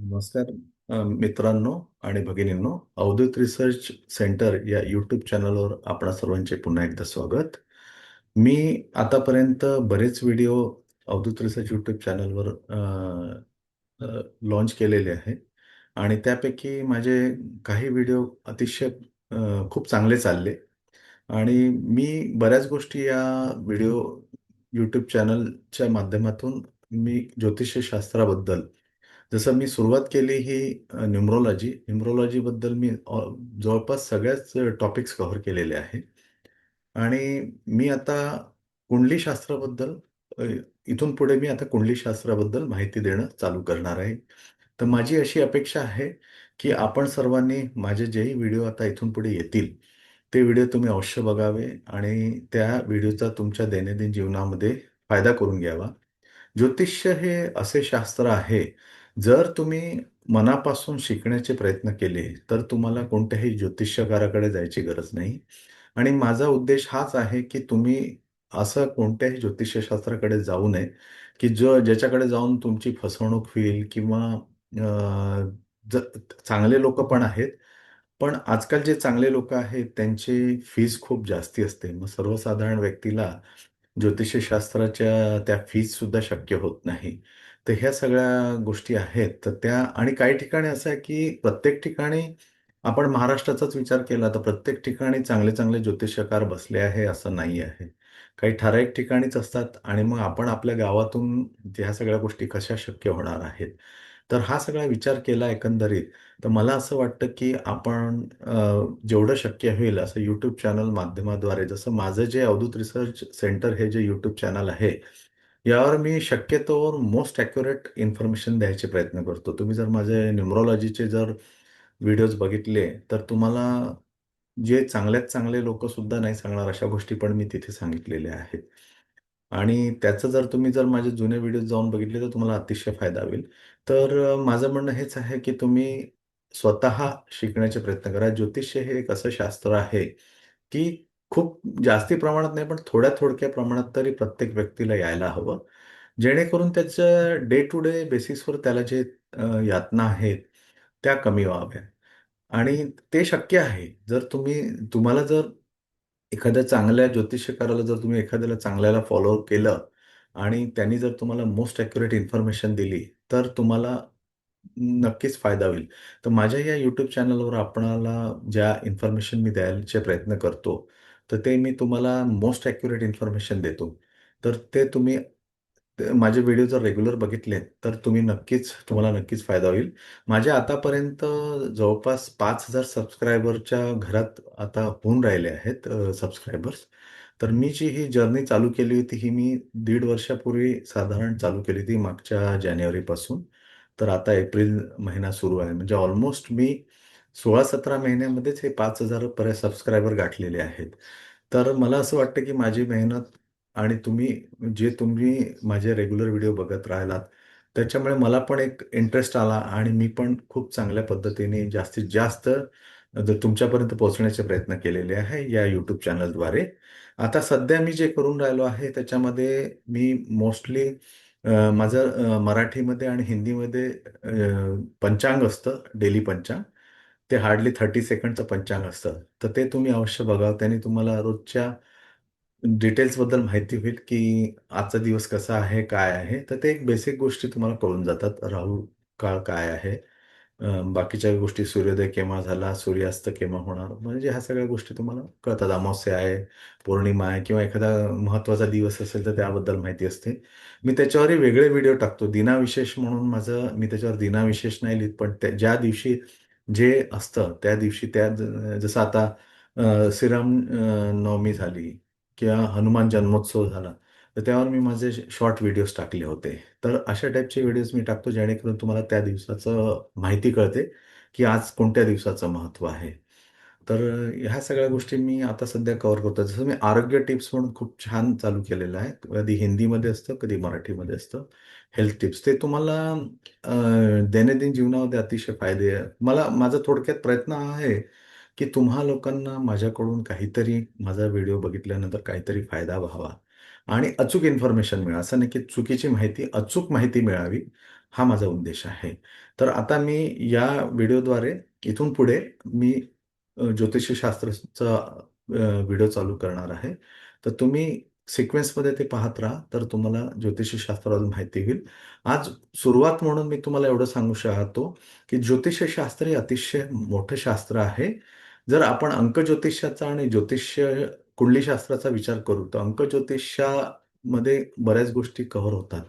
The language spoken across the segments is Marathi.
नमस्कार मित्रांनो आणि भगिनींनो. अवधूत रिसर्च सेंटर या यूट्यूब चॅनलवर आपणा सर्वांचे पुन्हा एकदा स्वागत. मी आतापर्यंत बरेच व्हिडिओ अवधूत रिसर्च यूट्यूब चॅनलवर लॉन्च केलेले आहे आणि त्यापैकी माझे काही व्हिडिओ अतिशय खूप चांगले चालले आणि मी बऱ्याच गोष्टी या व्हिडिओ यूट्यूब चॅनलच्या माध्यमातून मी ज्योतिषशास्त्राबद्दल जसं मी सुरुवात केली ही न्यूमरॉलॉजीबद्दल मी जवळपास सगळ्याच टॉपिक्स कव्हर केलेले आहे आणि मी आता कुंडलीशास्त्राबद्दल अ, इथून पुढे मी आता कुंडलीशास्त्राबद्दल माहिती देणं चालू करणार आहे. तर माझी अशी अपेक्षा आहे, की आपण सर्वांनी माझे जेही व्हिडिओ आता इथून पुढे येतील, ते व्हिडिओ तुम्ही अवश्य बघावे आणि त्या व्हिडिओचा तुमच्या दैनंदिन जीवनामध्ये फायदा करून घ्यावा. ज्योतिष्य हे असे शास्त्र आहे, जर तुम्ही मनापासून शिकण्याचे प्रयत्न केले, तर तुम्हाला कोणत्याही ज्योतिष्यकाराकडे जायची गरज नाही. आणि माझा उद्देश हाच आहे, की तुम्ही असं कोणत्याही ज्योतिष्यशास्त्राकडे जाऊ नये, की ज्याच्याकडे जाऊन तुमची फसवणूक होईल किंवा अ, ज चांगले लोकं पण आहेत. पण आजकाल जे चांगले लोकं आहेत, त्यांची फीस खूप जास्ती असते. मग सर्वसाधारण व्यक्तीला ज्योतिषशास्त्राच्या त्या फीस सुद्धा शक्य होत नाही. तर ह्या सगळ्या गोष्टी आहेत. तर त्या आणि काही ठिकाणी असं आहे, की प्रत्येक ठिकाणी आपण महाराष्ट्राचाच विचार केला तर प्रत्येक ठिकाणी चांगले-चांगले ज्योतिषकार बसले आहे असं नाही आहे. काही ठराविक ठिकाणीच असतात आणि मग आपण आपल्या गावातून ह्या सगळ्या गोष्टी कशा शक्य होणार आहेत. तर हा सगळा विचार केला एकंदरीत, तर मला असं वाटतं, की आपण जेवढं शक्य होईल असं YouTube चॅनल माध्यमाद्वारे जसं माझं जे अवधूत रिसर्च सेंटर हे जे YouTube चॅनल आहे, यावर मी शक्यतोवर मोस्ट ॲक्युरेट इन्फॉर्मेशन द्यायचे प्रयत्न करतो. तुम्ही जर माझे न्यूमरॉलॉजीचे जर व्हिडिओज बघितले, तर तुम्हाला जे चांगल्यात चांगले लोकं सुद्धा नाही सांगणार अशा गोष्टी पण मी तिथे सांगितलेल्या आहेत. आणि त्याचं जर तुम्ही माझे जुने व्हिडिओज जाऊन बघितले, तर तुम्हाला अतिशय फायदा होईल. तर माझं म्हणणं हेच आहे, की तुम्ही स्वतः शिकण्याचे प्रयत्न करा. ज्योतिष्य हे एक असं शास्त्र आहे, की खूप जास्ती प्रमाणात नाही, पण थोड्या-थोडक्या प्रमाणात तरी प्रत्येक व्यक्तीला यायला हवं. जेणेकरून त्याचं डे टू डे बेसिसवर त्याला जे यातना आहेत, त्या कमी व्हाव्या. आणि ते शक्य आहे. तुम्हाला जर एखाद्या चांगल्या ज्योतिषकाराला जर तुम्ही एखाद्याला चांगल्याला फॉलो केलं आणि त्यांनी जर तुम्हाला मोस्ट ॲक्युरेट इन्फॉर्मेशन दिली, तर तुम्हाला नक्कीच फायदा होईल. तर माझ्या या YouTube चॅनलवर आपणाला ज्या इन्फॉर्मेशन मी द्यायचे प्रयत्न करतो, तर ते मी तुम्हाला मोस्ट ॲक्युरेट इन्फॉर्मेशन देतो. तर ते तुम्ही माझे व्हिडिओ जर रेग्युलर बघितले, तर तुम्हाला नक्कीच फायदा होईल. माझ्या आतापर्यंत जवळपास 5,000 सबस्क्रायबरच्या घरात आता होऊन राहिले आहेत सबस्क्रायबर्स. तर मी जी ही जर्नी चालू केली होती, ही मी 1.5 वर्षापूर्वी साधारण चालू केली होती मागच्या जानेवारीपासून. तर आता एप्रिल महिना सुरू आहे. म्हणजे ऑलमोस्ट मी 16-17 महिन्यामध्येच हे 5,000 पर्यंत सबस्क्रायबर गाठलेले आहेत. तर मला असं वाटतं, की माझी मेहनत आणि तुम्ही माझे रेग्युलर व्हिडिओ बघत राहिलात, त्याच्यामुळे मला पण एक इंटरेस्ट आला आणि मी पण खूप चांगल्या पद्धतीने जास्तीत जास्त तुमच्यापर्यंत पोहोचण्याचे प्रयत्न केलेले आहे या YouTube चॅनलद्वारे. आता सध्या मी जे करून राहिलो आहे त्याच्यामध्ये मी मोस्टली माझं मराठीमध्ये आणि हिंदीमध्ये पंचांग असतं, डेली पंचांग. ते हार्डली 30 सेकंडचं पंचांग असतं. तर ते तुम्ही अवश्य बघा. त्याने तुम्हाला रोजच्या डिटेल्सबद्दल माहिती होईल, की आजचा दिवस कसा आहे, काय आहे? तर ते एक बेसिक गोष्टी तुम्हाला कळून जातात. राहू काळ काय आहे? बाकीच्या गोष्टी सूर्योदय केव्हा झाला, सूर्यास्त केव्हा होणार, म्हणजे ह्या सगळ्या गोष्टी तुम्हाला कळतात. अमावस्या आहे, पौर्णिमा आहे किंवा एखादा महत्त्वाचा दिवस असेल, तर त्याबद्दल माहिती असते. मी त्याच्यावरही वेगळे व्हिडिओ टाकतो. दिनाविशेष म्हणून मी त्याच्यावर दिनाविशेष नाही लिहीत, पण ज्या दिवशी जे असतं, त्या दिवशी जसं आता श्रीराम नवमी झाली किंवा हनुमान जन्मोत्सव झाला, तर त्यावर मी माझे शॉर्ट व्हिडिओज टाकले होते. तर अशा टाईपचे व्हिडिओज मी टाकतो जेणेकरून तुम्हाला त्या दिवसाचं माहिती कळते, की आज कोणत्या दिवसाचं महत्त्व आहे. तर ह्या सगळ्या गोष्टी मी आता सध्या कव्हर करतोय. जसं मी आरोग्य टिप्स म्हणून खूप छान चालू केलेलं आहे. कधी हिंदीमध्ये असतं, कधी मराठीमध्ये असतं. हेल्थ टिप्स ते तुम्हाला अ, दैनंदिन जीवनामध्ये अतिशय फायदे माझा थोडक्यात प्रयत्न हा आहे, की तुम्हा लोकांना माझ्याकडून काहीतरी माझा व्हिडिओ बघितल्यानंतर काहीतरी फायदा व्हावा आणि अचूक इन्फॉर्मेशन मिळावं. असं नाही की चुकीची माहिती, अचूक माहिती मिळावी हा माझा उद्देश आहे. तर आता मी या व्हिडिओद्वारे इथून पुढे मी ज्योतिषशास्त्राचा व्हिडिओ चालू करणार आहे. तर तुम्ही सिक्वेन्समध्ये ते पाहत राहा, तर तुम्हाला ज्योतिषशास्त्राबद्दल माहिती होईल. आज सुरुवात म्हणून मी तुम्हाला एवढं सांगू शकतो, की ज्योतिषशास्त्र हे अतिशय मोठं शास्त्र आहे. जर आपण अंकज्योतिषाचा आणि ज्योतिष्य कुंडलीशास्त्राचा विचार करू, तर अंकज्योतिषामध्ये बऱ्याच गोष्टी कव्हर होतात.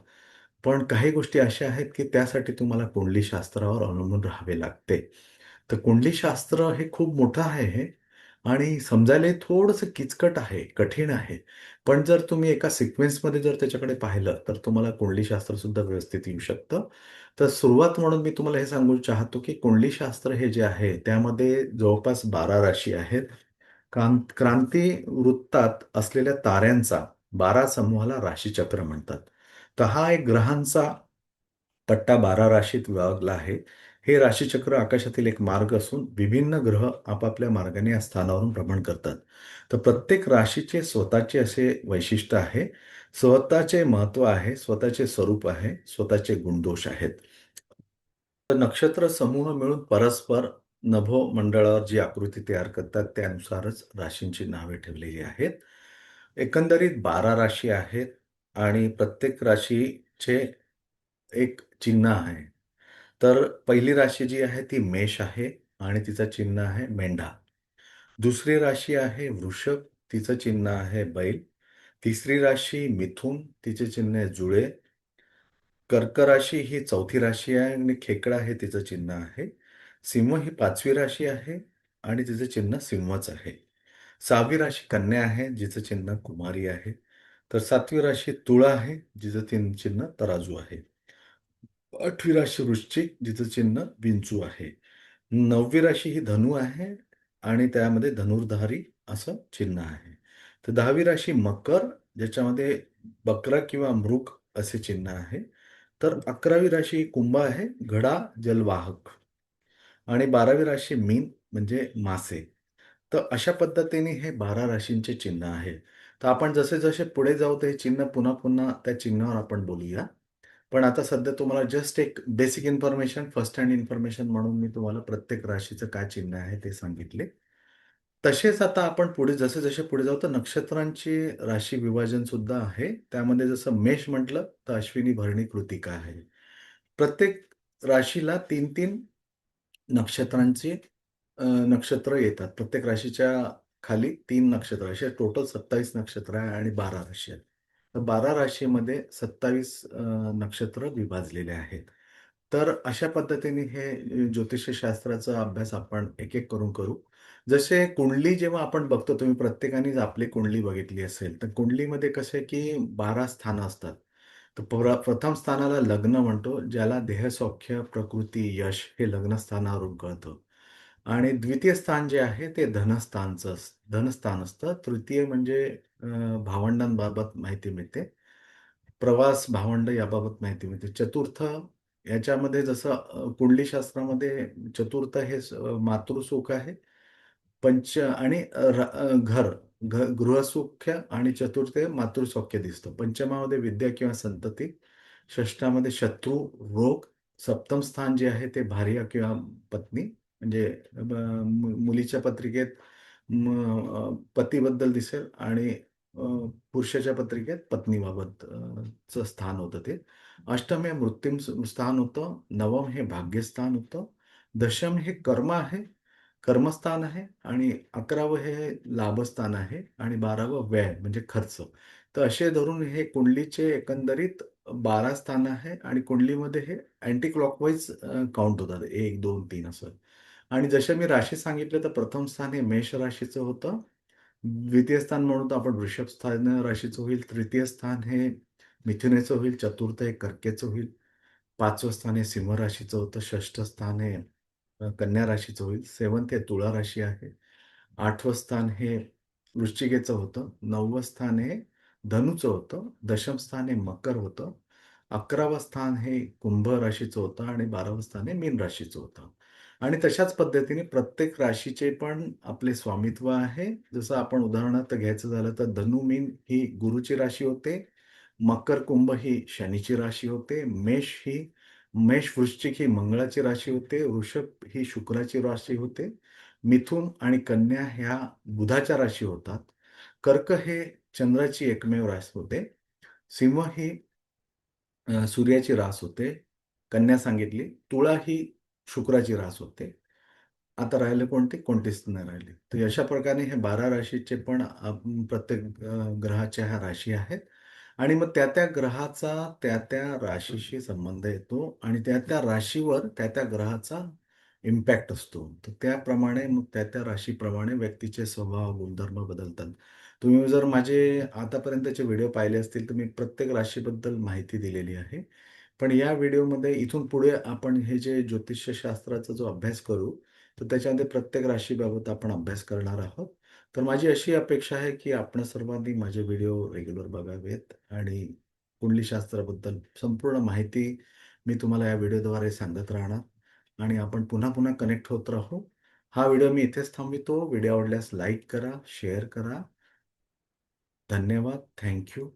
पण काही गोष्टी अशा आहेत, की त्यासाठी तुम्हाला कुंडलीशास्त्रावर अवलंबून राहावे लागते. तर कुंडलीशास्त्र हे खूप मोठं आहे हे आणि समजायला हे थोडंसं किचकट आहे, कठीण आहे. पण जर तुम्ही एका सिक्वेन्समध्ये जर त्याच्याकडे पाहिलं, तर तुम्हाला कुंडलीशास्त्र सुद्धा व्यवस्थित येऊ शकतं. तर सुरुवात म्हणून मी तुम्हाला हे सांगू चाहतो, की कुंडलीशास्त्र हे जे आहे, त्यामध्ये जवळपास 12 राशी आहेत. क्रांती वृत्तात असलेल्या ताऱ्यांचा 12 समूहाला राशीचक्र म्हणतात. तर हा एक ग्रहांचा पट्टा 12 राशीत विभागला आहे. हे राशीचक्र आकाशातील एक मार्ग असून विभिन्न ग्रह आपापल्या मार्गाने या स्थानावरून भ्रमण करतात. तर प्रत्येक राशीचे स्वतःचे असे वैशिष्ट्य आहे, स्वतःचे महत्त्व आहे, स्वतःचे स्वरूप आहे, स्वतःचे गुणदोष आहेत. तर नक्षत्र समूह मिळून परस्पर नभोमंडळावर जी आकृती तयार करतात त्यानुसारच राशींची नावे ठेवलेली आहेत. एकंदरीत 12 राशी आहेत आणि प्रत्येक राशीचे एक चिन्ह आहे. तर पहिली राशी जी आहे ती मेष आहे आणि तिचं चिन्ह आहे मेंढा. दुसरी राशी आहे वृषभ, तिचं चिन्ह आहे बैल. तिसरी राशी मिथुन, तिचे चिन्ह आहे जुळे. कर्क राशी ही चौथी राशी आहे आणि खेकडा हे तिचं चिन्ह आहे. सिंह ही 5वी राशी आहे आणि तिचं चिन्ह सिंहच आहे. 6वी राशी कन्या आहे, जिचं चिन्ह कुमारी आहे. तर 7वी राशी तुळा आहे, जिचं चिन्ह तराजू आहे. 8वी राशी वृश्चिक, जिचं चिन्ह विंचू आहे. 9वी राशी ही धनु आहे आणि त्यामध्ये धनुर्धारी असं चिन्ह आहे. तर 10वी राशी मकर, ज्याच्यामध्ये बकरा किंवा मृग असे चिन्ह आहे. तर 11वी राशी ही कुंभ आहे, घडा जलवाहक आणि 12वी राशी मीन म्हणजे मासे. तर अशा पद्धतीने हे 12 राशींचे चिन्ह आहे. तर आपण जसे-जसे पुढे जाऊ, तर हे चिन्ह पुन्हा-पुन्हा त्या चिन्हावर आपण बोलूया. पण आता सध्या तुम्हाला जस्ट एक basic information, first hand information म्हणून मी तुम्हाला प्रत्येक राशीचं काय चिन्ह आहे ते सांगितले. तसेच आता आपण पुढे जसे-जसे पुढे जाऊ, तर नक्षत्रांची राशी विभाजन सुद्धा आहे. त्यामध्ये जसं मेष म्हटलं, तर अश्विनी, भरणी, कृतिका आहे. प्रत्येक राशीला 3-3 नक्षत्रांची नक्षत्र येतात. प्रत्येक राशीच्या खाली 3 नक्षत्र असे टोटल 27 नक्षत्र आहे आणि 12 राशी आहेत. तर 12 राशीमध्ये 27 नक्षत्र विभाजलेले आहेत. तर अशा पद्धतीने हे ज्योतिषशास्त्राचा अभ्यास आपण एक-एक करून करू. जसे कुंडली जेव्हा आपण बघतो, तुम्ही प्रत्येकानेच आपली कुंडली बघितली असेल, तर कुंडलीमध्ये कसं आहे, की 12 स्थानं असतात. तर प्रथम स्थानाला लग्न म्हणतो, ज्याला देहसौख्य, प्रकृती, यश हे लग्न स्थानावरून कळतं. आणि द्वितीय स्थान जे आहे ते धनस्थान असतं. तृतीय म्हणजे भावंडांबाबत माहिती मिळते. प्रवास, भावंड याबाबत माहिती मिळते. चतुर्थ याच्यामध्ये जसं कुंडलीशास्त्रामध्ये चतुर्थ हे मातृसुख आहे. पंच आणि गृहसौख्य आणि चतुर्थ मातृसौख्य दिसतं. पंचमामध्ये विद्या किंवा संतती. षष्ठामध्ये शत्रू, रोग. सप्तम स्थान जे आहे ते भार्या किंवा पत्नी म्हणजे मुलीच्या पत्रिकेत पतीबद्दल दिसेल आणि पुरुषाच्या पत्रिकेत पत्नीबाबत चं स्थान होतं ते. अष्टम हे मृत्यूम स्थान होतं. नवम हे भाग्यस्थान होतं. दशम हे कर्म आहे. कर्मस्थान आहे आणि 11वं हे लाभस्थान आहे आणि 12वं व्यय म्हणजे खर्च. तर असे धरून हे कुंडलीचे एकंदरीत 12 स्थान आहे आणि कुंडलीमध्ये हे अँटी क्लॉकवाईज काउंट होतात. 1, 2, 3 असं. आणि जसे मी राशी सांगितलं, तर प्रथम स्थान हे मेष राशीचं होतं. द्वितीय स्थान म्हणून तर आपण वृषभ स्थान राशीचं होईल. तृतीय स्थान हे मिथुनेचं होईल. चतुर्थ हे कर्केचं होईल. 5वं स्थान हे सिंह राशीचं होतं. षष्ठ स्थान हे कन्या राशीचं होईल. 7th हे तुळा राशी आहे. 8वं स्थान हे वृश्चिकेचं होतं. 9वं स्थान हे धनूचं होतं. दशम स्थान हे मकर होतं. 11वं स्थान हे कुंभ राशीचं होतं आणि 12वं स्थान हे मीन राशीचं होतं. आणि तशाच पद्धतीने प्रत्येक राशीचे पण आपले स्वामित्व आहे. जसं आपण उदाहरणार्थ घ्यायचं झालं तर धनु, मीन ही गुरूची राशी होते. मकर, कुंभ ही शनीची राशी होते. मेष ही मेष वृश्चिक ही मंगळाची राशी होते, वृषभ ही शुक्राची राशी होते, मिथुन आणि कन्या ह्या बुधाच्या राशी होतात, कर्क हे चंद्राची एकमेव रास होते, सिंह ही सूर्याची रास होते, कन्या सांगितली, तुळा ही शुक्राची रास होते. आता राहिले कोणते? कोणतेच नाही राहिले. तर अशा प्रकारे हे 12 राशीचे पण प्रत्येक ग्रहाच्या ह्या राशी आहेत आणि मग त्या-त्या ग्रहाचा त्या-त्या राशीशी संबंध येतो आणि त्या-त्या राशीवर त्या-त्या ग्रहाचा इम्पॅक्ट असतो. तर त्याप्रमाणे मग त्या-त्या राशीप्रमाणे व्यक्तीचे स्वभाव, गुणधर्म बदलतात. तुम्ही जर माझे आतापर्यंतचे व्हिडिओ पाहिले असतील, तर मी प्रत्येक राशीबद्दल माहिती दिलेली आहे. पण या व्हिडिओमध्ये इथून पुढे आपण हे जे ज्योतिष्यशास्त्राचा जो अभ्यास करू, तर त्याच्यामध्ये प्रत्येक राशीबाबत आपण अभ्यास करणार आहोत. तर माझी अशी अपेक्षा आहे, की आपण सर्वांनी माझे व्हिडिओ रेग्युलर बघावेत आणि कुंडलीशास्त्राबद्दल संपूर्ण माहिती मी तुम्हाला या व्हिडिओद्वारे सांगत राहणार आणि आपण पुन्हा-पुन्हा कनेक्ट होत राहू. हा व्हिडिओ मी इथेच थांबवितो. व्हिडिओ आवडल्यास लाईक करा, शेअर करा. धन्यवाद. Thank you.